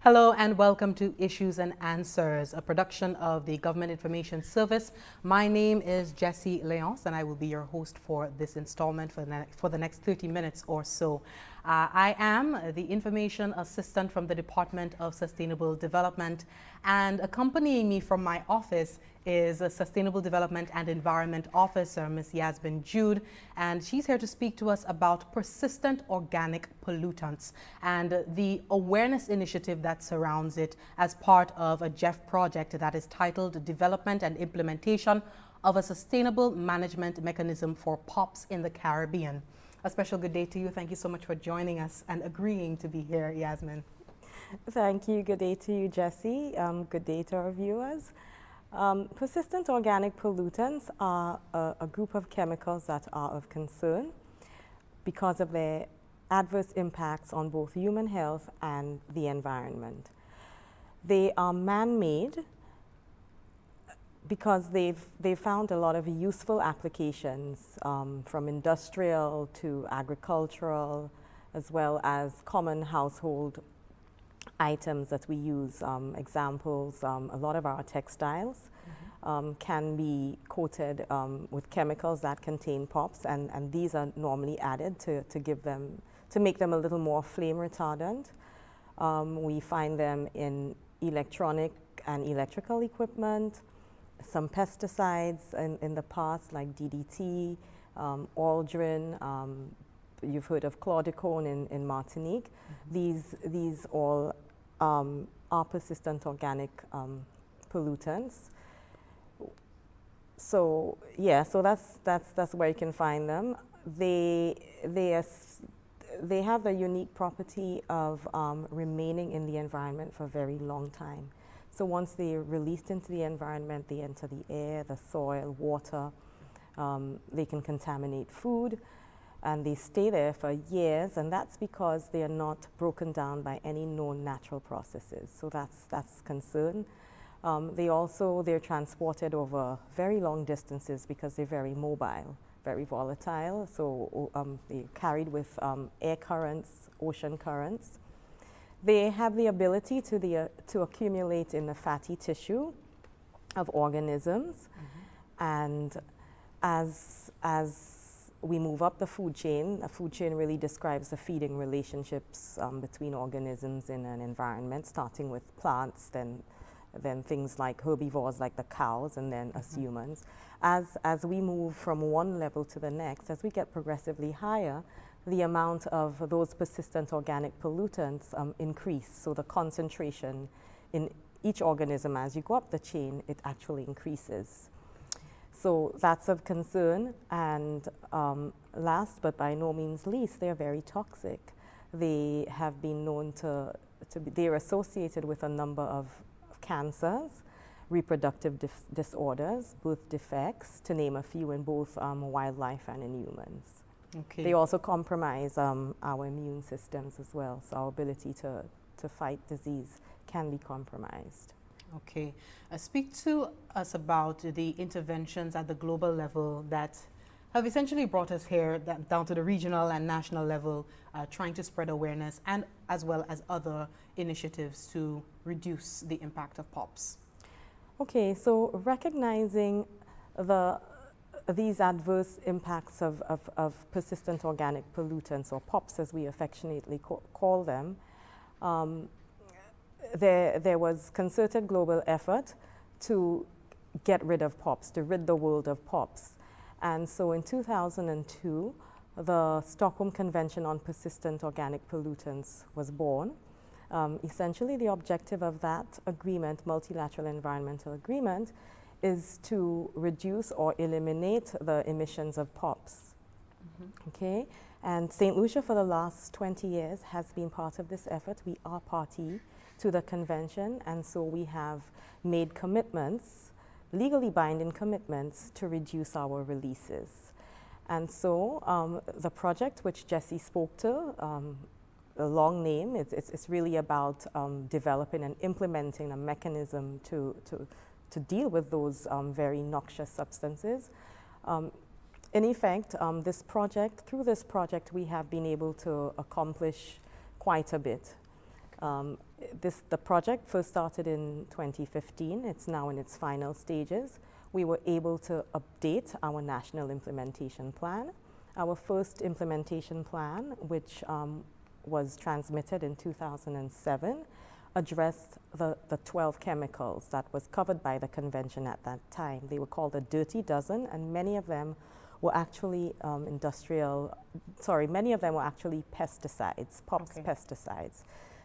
Hello and welcome to Issues and Answers, a production of the Government Information Service. My name is Jessy Leonce and I will be your host for this installment for the next 30 minutes or so. I am the Information Assistant from the Department of Sustainable Development, and accompanying me from my office is a Sustainable Development and Environment Officer, Ms. Yasmin Jude, and she's here to speak to us about persistent organic pollutants and the awareness initiative that surrounds it as part of a JEF project that is titled Development and Implementation of a Sustainable Management Mechanism for POPs in the Caribbean. A special good day to you. Thank you so much for joining us and agreeing to be here, Yasmin. Thank you. Good day to you, Jessy. Good day to our viewers. Persistent organic pollutants are a group of chemicals that are of concern because of their adverse impacts on both human health and the environment. They are man-made because they've found a lot of useful applications from industrial to agricultural, as well as common household items that we use. Examples, a lot of our textiles can be coated with chemicals that contain POPs, and these are normally added to make them a little more flame retardant. We find them in electronic and electrical equipment, some pesticides in the past like DDT, aldrin, you've heard of chlordicone in Martinique. These all are persistent organic pollutants. So yeah, so that's where you can find them. They have the unique property of remaining in the environment for a very long time. So once they're released into the environment, they enter the air, the soil, water. They can contaminate food, and they stay there for years, and that's because they are not broken down by any known natural processes. So that's concern. They're transported over very long distances because they're very mobile, very volatile. So they're carried with air currents, ocean currents. They have the ability to accumulate in the fatty tissue of organisms, and as we move up the food chain really describes the feeding relationships between organisms in an environment, starting with plants, then things like herbivores like the cows, and then us humans. As we move from one level to the next, as we get progressively higher, the amount of those persistent organic pollutants increase. So the concentration in each organism, as you go up the chain, it actually increases. So that's of concern. And last but by no means least, they're very toxic. They have been known they're associated with a number of cancers, reproductive disorders, birth defects, to name a few, in both wildlife and in humans. Okay. They also compromise our immune systems as well, so our ability to fight disease can be compromised. Okay. Speak to us about the interventions at the global level that have essentially brought us here down to the regional and national level, trying to spread awareness, and as well as other initiatives to reduce the impact of POPs. Okay, so recognizing these adverse impacts of persistent organic pollutants, or POPs as we affectionately call them, there was concerted global effort to get rid of POPs, to rid the world of POPs. And so in 2002, the Stockholm Convention on Persistent Organic Pollutants was born. Essentially, the objective of that agreement, multilateral environmental agreement, is to reduce or eliminate the emissions of POPs. Okay, And St. Lucia for the last 20 years has been part of this effort. We are party to the convention, and so we have made commitments, legally binding commitments, to reduce our releases. And so the project which Jessy spoke to, the long name, it's really about developing and implementing a mechanism to deal with those very noxious substances. In effect, through this project, we have been able to accomplish quite a bit. The project first started in 2015. It's now in its final stages. We were able to update our national implementation plan. Our first implementation plan, which was transmitted in 2007, addressed the 12 chemicals that was covered by the convention at that time. They were called a dirty dozen, and many of them were actually many of them were actually pesticides, POPs. Okay. Pesticides.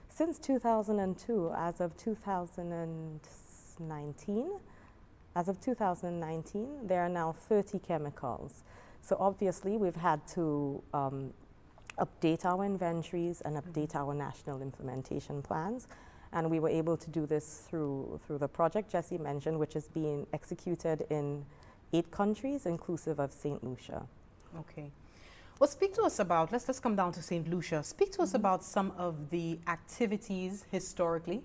Since 2002, as of 2019, there are now 30 chemicals. So obviously we've had to update our inventories and update our national implementation plans. And we were able to do this through the project Jessy mentioned, which is being executed in 8 countries, inclusive of St. Lucia. Okay. Well, speak to us about, let's come down to St. Lucia. Speak to us about some of the activities historically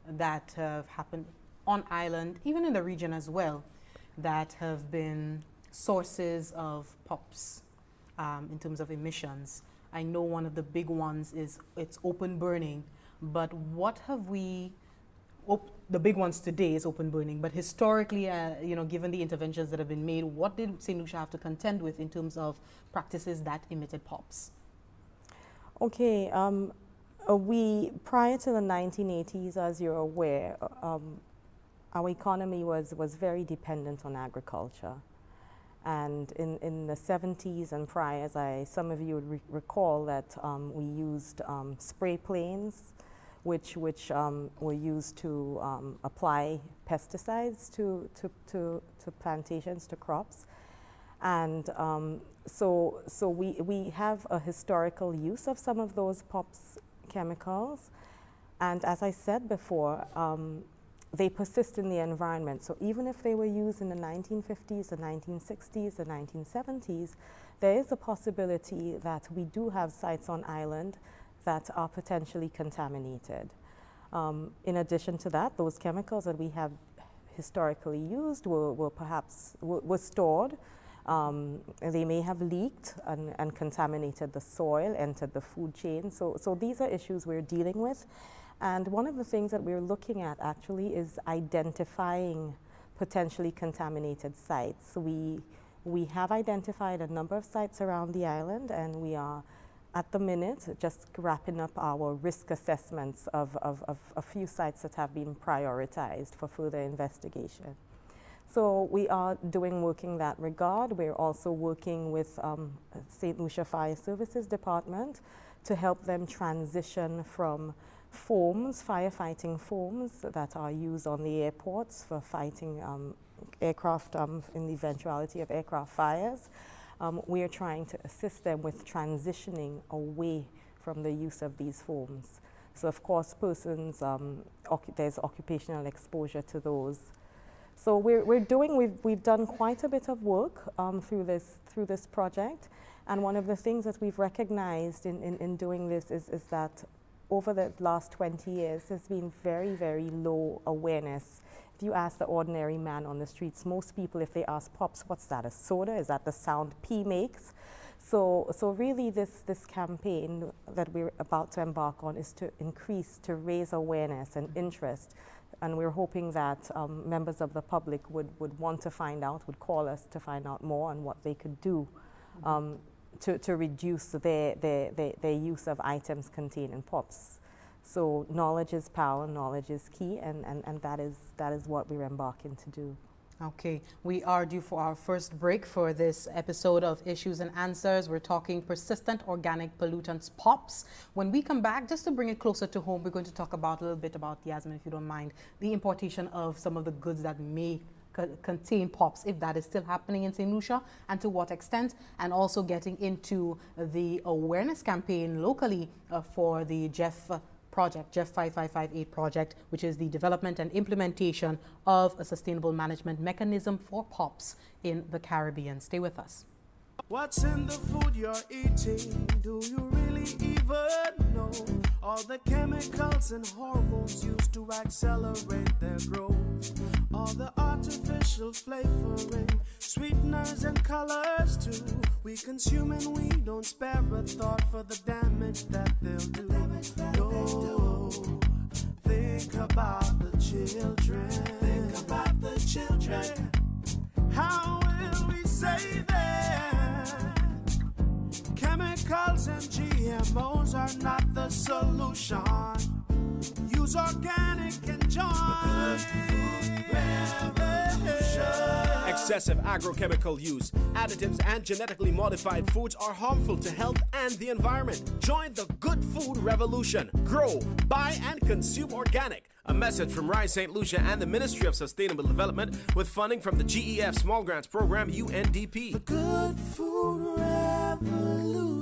that have happened on island, even in the region as well, that have been sources of POPs in terms of emissions. I know one of the big ones is it's open burning, but what have we, the big ones today is open burning, but historically, given the interventions that have been made, what did St. Lucia have to contend with in terms of practices that emitted POPs? Okay, prior to the 1980s, as you're aware, our economy was very dependent on agriculture. And in the 70s and prior, some of you would recall that we used spray planes, which were used to apply pesticides to plantations, to crops. And so we have a historical use of some of those POPs chemicals. And as I said before, they persist in the environment. So even if they were used in the 1950s, the 1960s, the 1970s, there is a possibility that we do have sites on island that are potentially contaminated. In addition to that, those chemicals that we have historically used were perhaps stored. They may have leaked and contaminated the soil, entered the food chain. So these are issues we're dealing with. And one of the things that we're looking at actually is identifying potentially contaminated sites. We have identified a number of sites around the island, and we are at the minute just wrapping up our risk assessments of a few sites that have been prioritized for further investigation. So we are doing work in that regard. We're also working with St. Lucia Fire Services Department to help them transition from foams, firefighting foams that are used on the airports for fighting aircraft in the eventuality of aircraft fires. We are trying to assist them with transitioning away from the use of these foams. So of course persons, there's occupational exposure to those. So we've done quite a bit of work through this project, and one of the things that we've recognized in doing this is that over the last 20 years, there's been very, very low awareness. If you ask the ordinary man on the streets, most people, if they ask POPs, what's that, a soda? Is that the sound P makes? So really this campaign that we're about to embark on is to raise awareness and interest. And we're hoping that members of the public would want to find out, would call us to find out more on what they could do to reduce their use of items containing POPs. So knowledge is power, knowledge is key, and that is what we're embarking to do. Okay, we are due for our first break for this episode of Issues and Answers. We're talking persistent organic pollutants, POPs. When we come back, just to bring it closer to home, we're going to talk a little bit about, Yasmin, if you don't mind, the importation of some of the goods that may contain POPs, if that is still happening in St. Lucia, and to what extent, and also getting into the awareness campaign locally for the Jeff project, Jeff 5558 project, which is the development and implementation of a sustainable management mechanism for POPs in the Caribbean. Stay with us. What's in the food you're eating? Do you really even know? All the chemicals and hormones used to accelerate their growth. All the artificial flavoring, sweeteners and colors too. We consume and we don't spare a thought for the damage that they'll do. No, think about the children. Think about the children. How will we save them? Chemicals and GMOs are not the solution. Use organic and join revolution. Excessive agrochemical use, additives, and genetically modified foods are harmful to health and the environment. Join the good food revolution. Grow, buy, and consume organic. A message from Rise St. Lucia and the Ministry of Sustainable Development with funding from the GEF Small Grants Program, UNDP. The good food revolution.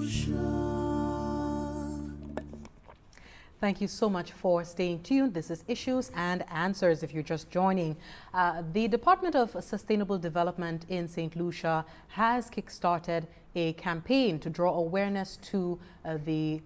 Thank you so much for staying tuned. This is Issues and Answers if you're just joining. The Department of Sustainable Development in St. Lucia has kickstarted a campaign to draw awareness to the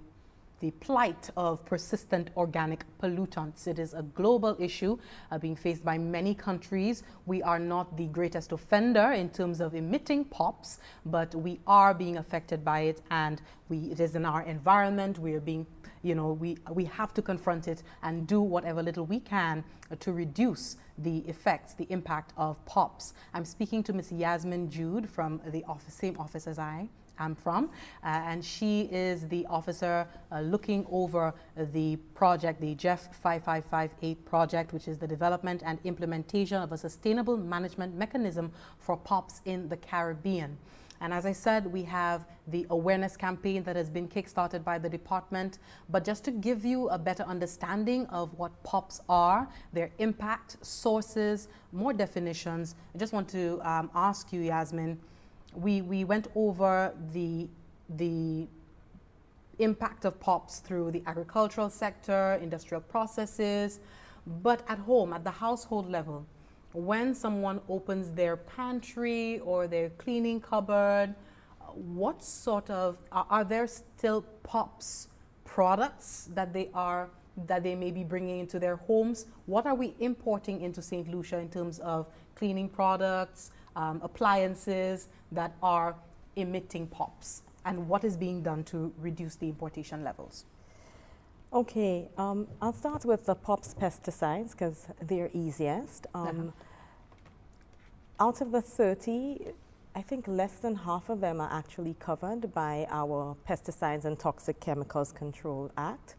plight of persistent organic pollutants. It is a global issue being faced by many countries. We are not the greatest offender in terms of emitting POPs, but we are being affected by it, and it is in our environment. We are being, we have to confront it and do whatever little we can to reduce the effects, the impact of POPs. I'm speaking to Ms. Yasmin Jude from the same office as I am from, and she is the officer looking over the project, the Jeff 5558 project, which is the development and implementation of a sustainable management mechanism for POPs in the Caribbean. And as I said, we have the awareness campaign that has been kickstarted by the department. But just to give you a better understanding of what POPs are, their impact, sources, more definitions, I just want to ask you, Yasmin, we went over the impact of POPs through the agricultural sector, industrial processes, but at home, at the household level, when someone opens their pantry or their cleaning cupboard, what sort of, are there still POPs products that they may be bringing into their homes? What are we importing into St. Lucia in terms of cleaning products, appliances that are emitting POPs, and what is being done to reduce the importation levels? Okay, I'll start with the POPs pesticides because they're easiest. Out of the 30, I think less than half of them are actually covered by our Pesticides and Toxic Chemicals Control Act.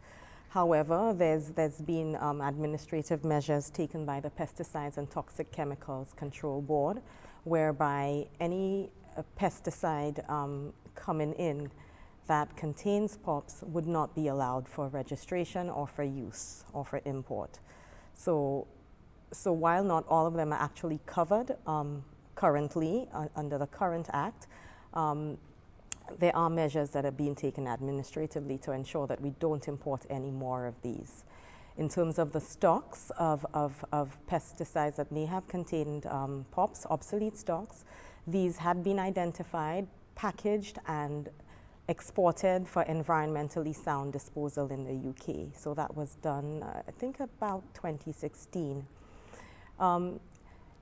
However, there's been administrative measures taken by the Pesticides and Toxic Chemicals Control Board, whereby any pesticide coming in that contains POPs would not be allowed for registration or for use or for import. So while not all of them are actually covered currently under the current act, there are measures that are being taken administratively to ensure that we don't import any more of these. In terms of the stocks of pesticides that may have contained POPs, obsolete stocks, these had been identified, packaged, and exported for environmentally sound disposal in the UK. So that was done, I think, about 2016.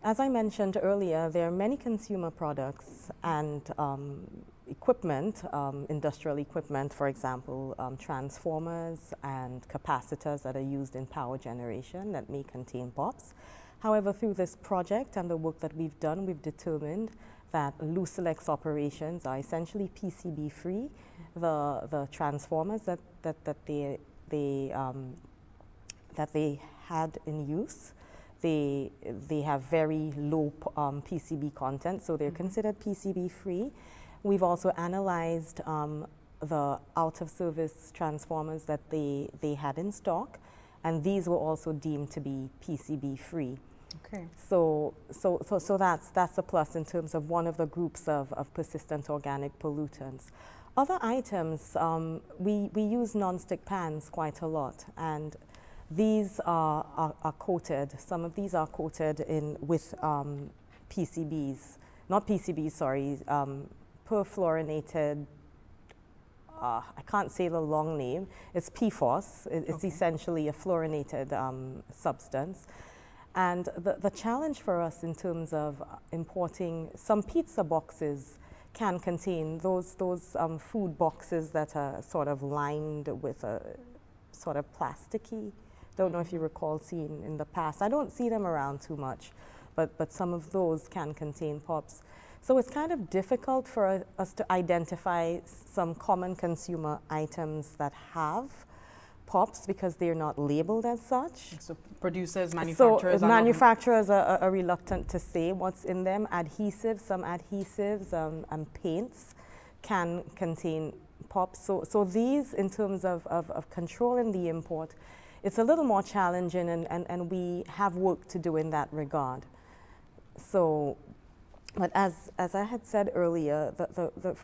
As I mentioned earlier, there are many consumer products and equipment, industrial equipment, for example, transformers and capacitors that are used in power generation that may contain POPs. However, through this project and the work that we've done, we've determined that Lucilex operations are essentially PCB-free. The transformers that they had in use, they have very low PCB content, so they're considered PCB-free. We've also analyzed the out-of-service transformers that they had in stock, and these were also deemed to be PCB-free. Okay. So that's a plus in terms of one of the groups of persistent organic pollutants. Other items, we use non-stick pans quite a lot, and these are coated. Some of these are coated with PCBs, not PCBs, sorry, perfluorinated. I can't say the long name. It's PFOS. It's Okay. essentially a fluorinated substance. And the challenge for us in terms of importing some pizza boxes can contain those food boxes that are sort of lined with a sort of plasticky. Don't know if you recall seeing in the past. I don't see them around too much, but some of those can contain POPs. So it's kind of difficult for us to identify some common consumer items that have POPs because they're not labeled as such. So manufacturers, So manufacturers are reluctant to say what's in them. Some adhesives and paints can contain POPs. So these, in terms of controlling the import, it's a little more challenging, and we have work to do in that regard. So, but as I had said earlier,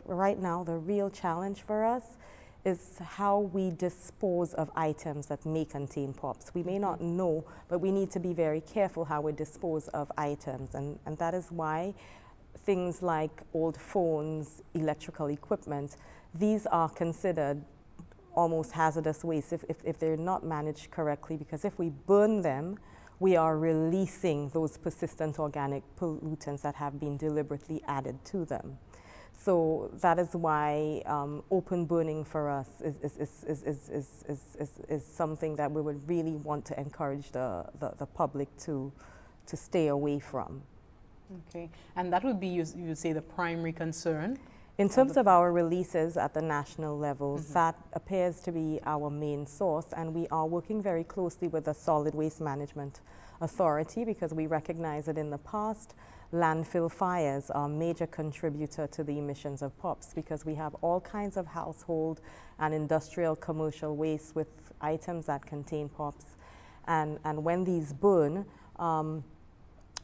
right now the real challenge for us is how we dispose of items that may contain POPs. We may not know, but we need to be very careful how we dispose of items, and that is why things like old phones, electrical equipment, these are considered almost hazardous waste if they're not managed correctly, because if we burn them, we are releasing those persistent organic pollutants that have been deliberately added to them. So that is why open burning for us is something that we would really want to encourage the public to stay away from. Okay, and that would be, you would say, the primary concern? In terms of our releases at the national level, that appears to be our main source, and we are working very closely with the Solid Waste Management Authority because we recognize that in the past, landfill fires are a major contributor to the emissions of POPs because we have all kinds of household and industrial commercial waste with items that contain POPs. And when these burn,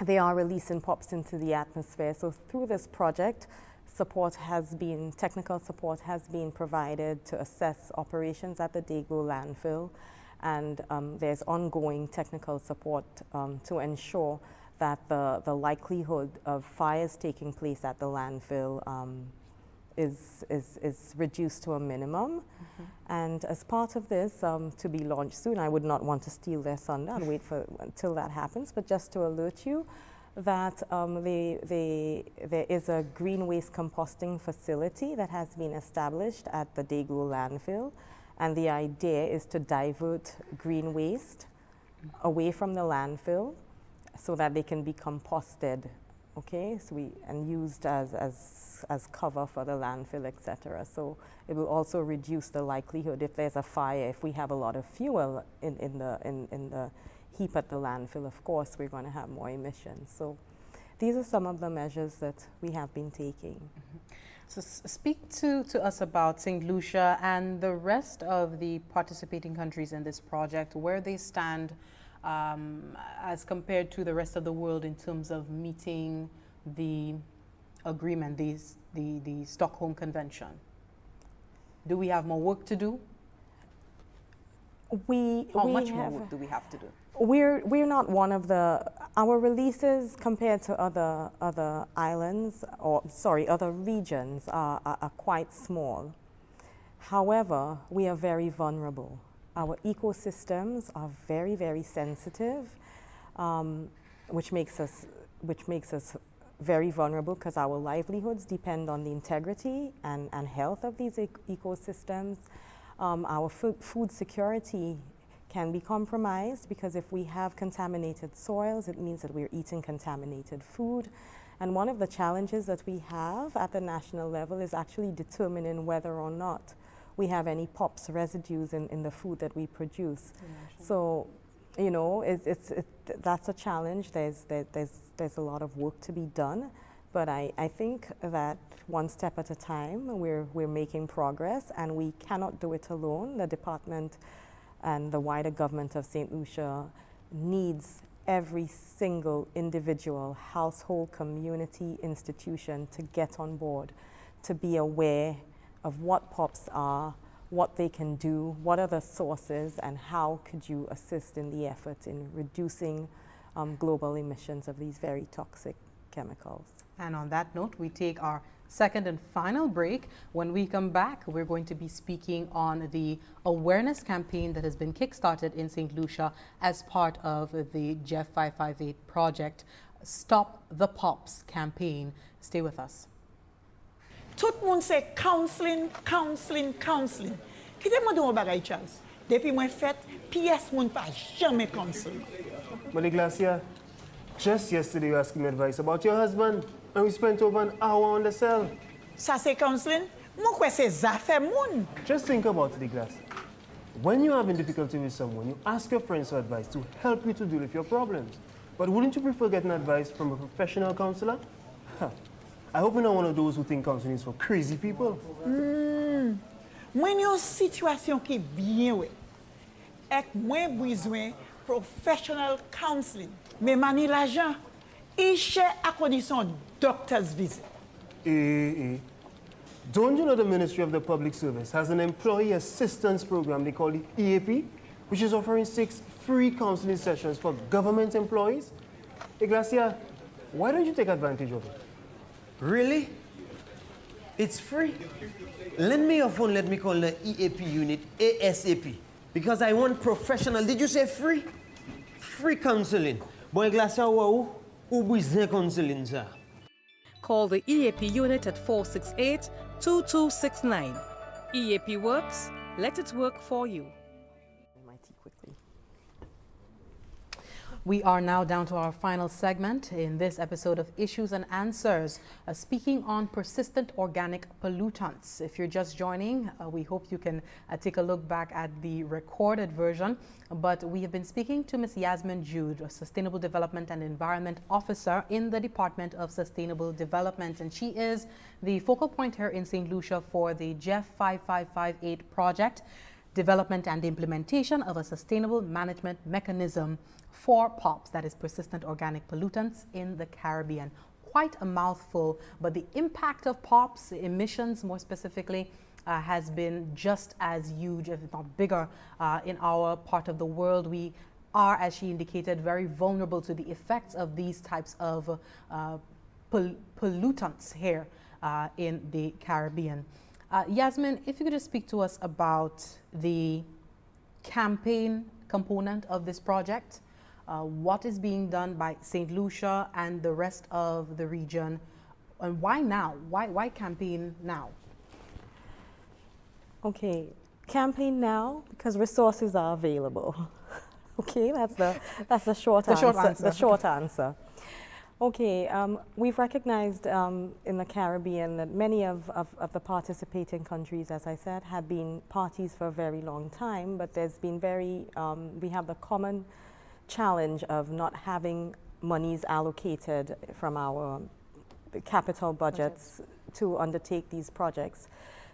they are releasing POPs into the atmosphere. So through this project, technical support has been provided to assess operations at the Dago landfill, and there's ongoing technical support to ensure that the likelihood of fires taking place at the landfill is reduced to a minimum. And as part of this, to be launched soon, I would not want to steal their thunder and wait until that happens, but just to alert you that there is a green waste composting facility that has been established at the Dago landfill, and the idea is to divert green waste away from the landfill so that they can be composted, okay? So and used as cover for the landfill, etc. So it will also reduce the likelihood if there's a fire. If we have a lot of fuel in the heap at the landfill, of course, we're going to have more emissions. So these are some of the measures that we have been taking. So speak to us about St. Lucia and the rest of the participating countries in this project, where they stand as compared to the rest of the world in terms of meeting the agreement, the Stockholm Convention. Do we have more work to do? How much more work do we have to do? We're not one of our releases compared to other islands, other regions are quite small. However, we are very vulnerable. Our ecosystems are very, very sensitive, which makes us very vulnerable because our livelihoods depend on the integrity and health of these ecosystems. Our food security can be compromised because if we have contaminated soils, it means that we're eating contaminated food. And one of the challenges that we have at the national level is actually determining whether or not we have any POPs residues in the food that we produce. So, you know, that's a challenge. There's a lot of work to be done, but I think that one step at a time, we're making progress, and we cannot do it alone. The department and the wider government of St. Lucia needs every single individual, household, community, institution to get on board, to be aware of what POPs are, what they can do, what are the sources, and how could you assist in the effort in reducing global emissions of these very toxic chemicals. And on that note, we take our second and final break. When we come back, we're going to be speaking on the awareness campaign that has been kickstarted in St. Lucia as part of the Jeff 558 project, Stop the POPs campaign. Stay with us. Tout le monde say counseling. Kite mwen do mwen bagay, Charles. Depuis mwen fait, PS moun pa jamais counsel. But Glacia, just yesterday you asked me advice about your husband, and we spent over an hour on the cell. Ça c'est counseling? Mwen kwe se zafè moun. Just think about it, Glacia. When you're having difficulty with someone, you ask your friends for advice to help you to deal with your problems. But wouldn't you prefer getting advice from a professional counselor? I hope you're not one of those who think counseling is for crazy people. Mwen yon situation ki bien we, ek mwen bezwen professional counseling. Mais mani l'argent, iche a condition doctor's visit. Don't you know the Ministry of the Public Service has an employee assistance program they call the EAP, which is offering 6 free counseling sessions for government employees? Glacia, why don't you take advantage of it? Really? It's free? Lend me your phone, let me call the EAP unit ASAP. Because I want professional. Did you say free? Free counseling. Boy, Glacia, wow, ou besoin counseling, sir. Call the EAP unit at 468-2269. EAP works. Let it work for you. We are now down to our final segment in this episode of Issues and Answers, speaking on persistent organic pollutants. If you're just joining, we hope you can take a look back at the recorded version. But we have been speaking to Ms. Yasmin Jude, a Sustainable Development and Environment Officer in the Department of Sustainable Development. And she is the focal point here in St. Lucia for the Jeff 5558 project, development and implementation of a sustainable management mechanism for POPs, that is persistent organic pollutants in the Caribbean. Quite a mouthful, but the impact of POPs, emissions more specifically, has been just as huge, if not bigger, in our part of the world. We are, as she indicated, very vulnerable to the effects of these types of pollutants here in the Caribbean. Yasmin, if you could just speak to us about the campaign component of this project, what is being done by St. Lucia and the rest of the region, and why now? Why campaign now? Okay, campaign now because resources are available. Okay, that's the short answer. The short answer. Okay, we've recognized in the Caribbean that many of the participating countries, as I said, have been parties for a very long time, but there's been we have the common challenge of not having monies allocated from our capital budgets to undertake these projects.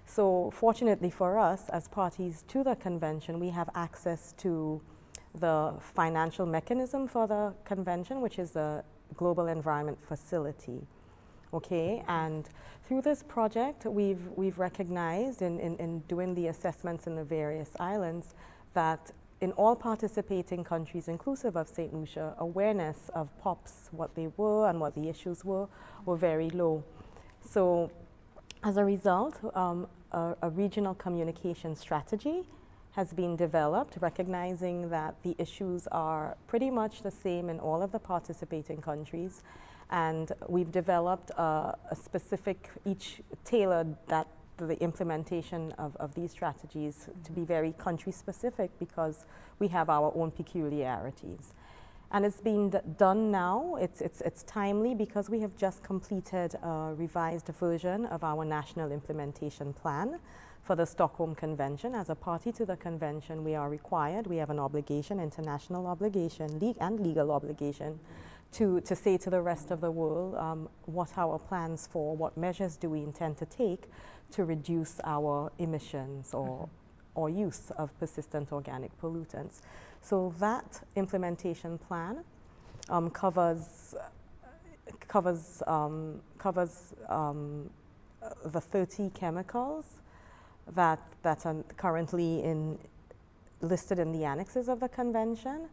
So fortunately for us, as parties to the convention, we have access to the financial mechanism for the convention, which is the Global Environment Facility. Okay, and through this project, we've recognized in doing the assessments in the various islands that in all participating countries, inclusive of St. Lucia, awareness of POPs, what they were and what the issues were very low. So as a result, a regional communication strategy has been developed, recognizing that the issues are pretty much the same in all of the participating countries. And we've developed a specific, each tailored the implementation of these strategies to be very country specific because we have our own peculiarities. And it's being done now. It's timely because we have just completed a revised version of our national implementation plan for the Stockholm Convention. As a party to the convention, we are required, we have an obligation, international obligation, and legal obligation to say to the rest of the world what our plans for, what measures do we intend to take to reduce our emissions or use of persistent organic pollutants. So that implementation plan covers the 30 chemicals that are currently listed in the annexes of the convention,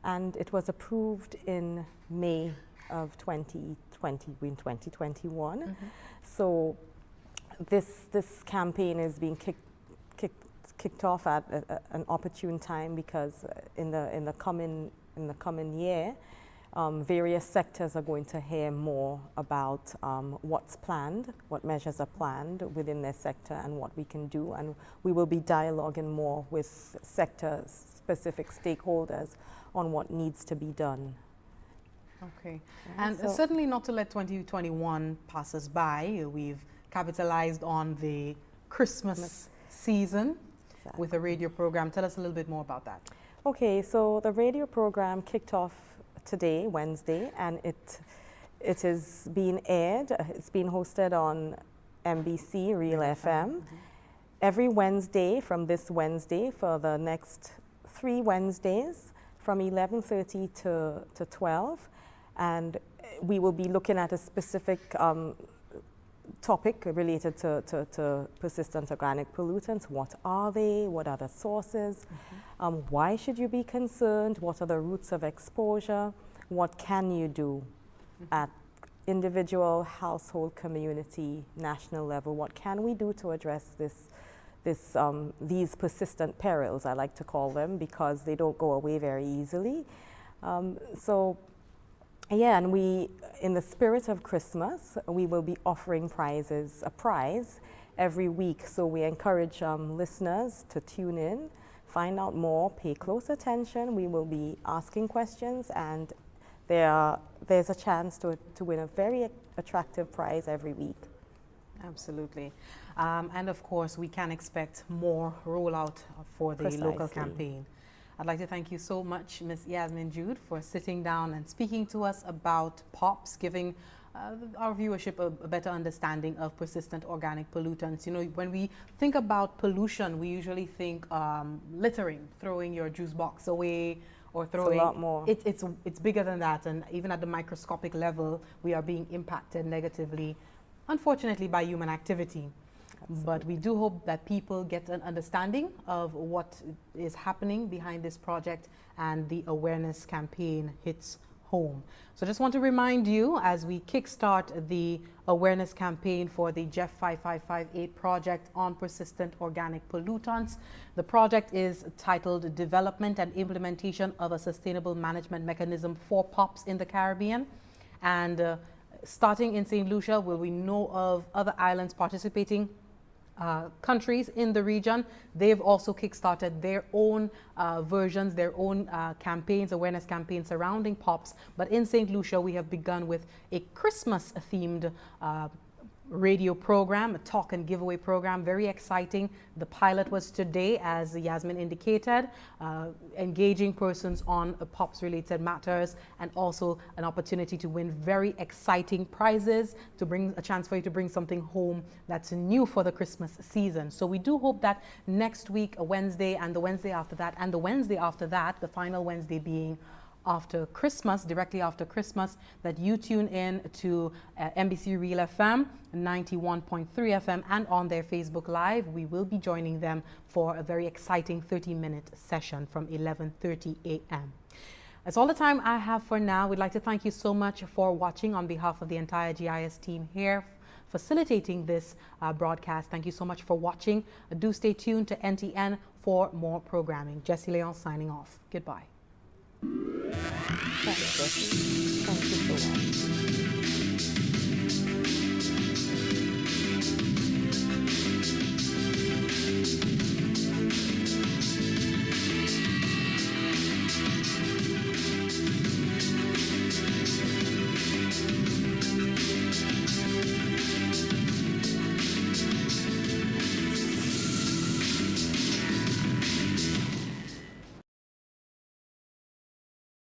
and it was approved in May of 2021. Mm-hmm. So this campaign is being kicked off at an opportune time, because in the coming year, various sectors are going to hear more about what's planned, what measures are planned within their sector, and what we can do. And we will be dialoguing more with sector-specific stakeholders on what needs to be done. Okay. Yeah, and certainly not to let 2021 pass us by. We've capitalized on the Christmas season with a radio program. Tell us a little bit more about that. Okay, so the radio program kicked off today, Wednesday, and it is being aired. It's being hosted on MBC Real FM. Mm-hmm. Every Wednesday from this Wednesday for the next 3 Wednesdays from 11:30 to 12, and we will be looking at a specific topic related to persistent organic pollutants. What are they? What are the sources? Mm-hmm. Why should you be concerned? What are the routes of exposure? What can you do at individual, household, community, national level? What can we do to address these persistent perils, I like to call them, because they don't go away very easily. Yeah, and we, in the spirit of Christmas, we will be offering a prize every week. So we encourage listeners to tune in, find out more, pay close attention. We will be asking questions, and there's a chance to win a very attractive prize every week. Absolutely. And of course, we can expect more rollout for the local campaign. I'd like to thank you so much, Ms. Yasmin Jude, for sitting down and speaking to us about POPs, giving our viewership a better understanding of persistent organic pollutants. You know, when we think about pollution, we usually think littering, throwing your juice box away, or throwing. It's a lot more. It's bigger than that, and even at the microscopic level, we are being impacted negatively, unfortunately, by human activity. Absolutely. But we do hope that people get an understanding of what is happening behind this project, and the awareness campaign hits home. So just want to remind you, as we kickstart the awareness campaign for the JEF 5558 project on persistent organic pollutants. The project is titled Development and Implementation of a Sustainable Management Mechanism for POPs in the Caribbean. And starting in St. Lucia, will we know of other islands participating? Countries in the region. They've also kickstarted their own versions, their own campaigns, awareness campaigns surrounding POPs. But in St. Lucia, we have begun with a Christmas-themed radio program, a talk and giveaway program, very exciting. The pilot was today, as Yasmin indicated, engaging persons on POPs related matters, and also an opportunity to win very exciting prizes, to bring a chance for you to bring something home that's new for the Christmas season. So we do hope that next week, a Wednesday, and the Wednesday after that, and the Wednesday after that, the final Wednesday being after Christmas, directly after Christmas, that you tune in to MBC Real FM 91.3 FM and on their Facebook Live. We will be joining them for a very exciting 30-minute session from 11:30 a.m. That's all the time I have for now. We'd like to thank you so much for watching on behalf of the entire GIS team here facilitating this broadcast. Thank you so much for watching. Do stay tuned to NTN for more programming. Jessy Leonce signing off. Goodbye. Thank you so much.